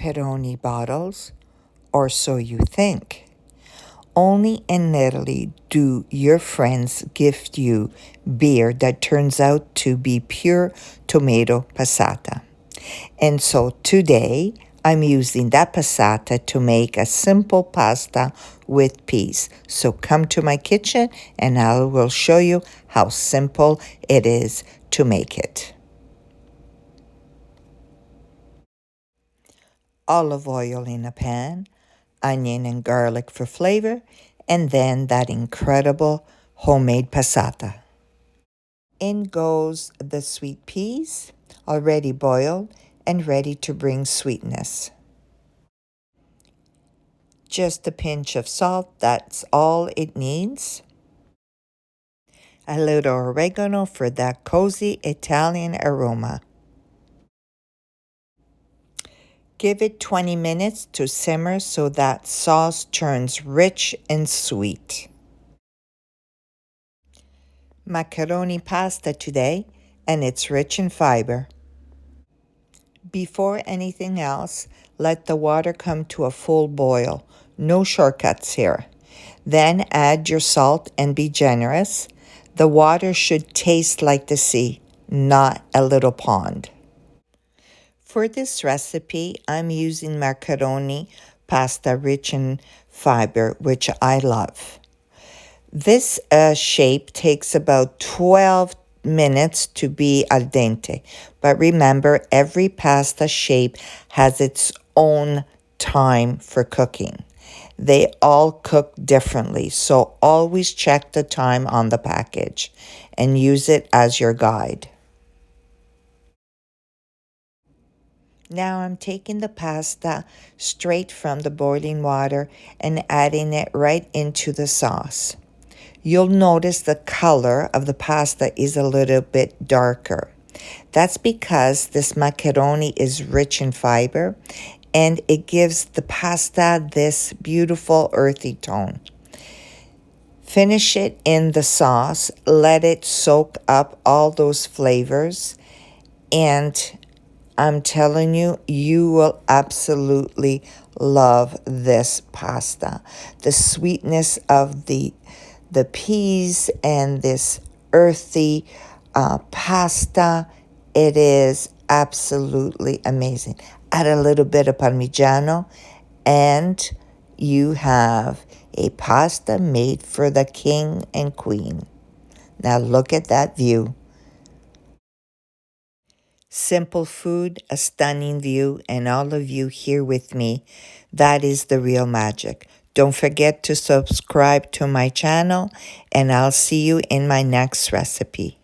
Peroni bottles, or so you think. Only in Italy do your friends gift you beer that turns out to be pure tomato passata. And so today I'm using that passata to make a simple pasta with peas. So come to my kitchen and I will show you how simple it is to make it. Olive oil in a pan, onion and garlic for flavor, and then that incredible homemade passata. In goes the sweet peas, already boiled and ready to bring sweetness. Just a pinch of salt, that's all it needs. A little oregano for that cozy Italian aroma. Give it 20 minutes to simmer so that sauce turns rich and sweet. Macaroni pasta today, and it's rich in fiber. Before anything else, let the water come to a full boil. No shortcuts here. Then add your salt and be generous. The water should taste like the sea, not a little pond. For this recipe, I'm using macaroni pasta rich in fiber, which I love. This shape takes about 12 minutes to be al dente. But remember, every pasta shape has its own time for cooking. They all cook differently, so always check the time on the package and use it as your guide. Now I'm taking the pasta straight from the boiling water and adding it right into the sauce. You'll notice the color of the pasta is a little bit darker. That's because this macaroni is rich in fiber and it gives the pasta this beautiful earthy tone. Finish it in the sauce, let it soak up all those flavors, and I'm telling you, you will absolutely love this pasta. The sweetness of the peas and this earthy pasta, it is absolutely amazing. Add a little bit of Parmigiano and you have a pasta made for the king and queen. Now look at that view. Simple food, a stunning view, and all of you here with me. That is the real magic. Don't forget to subscribe to my channel, and I'll see you in my next recipe.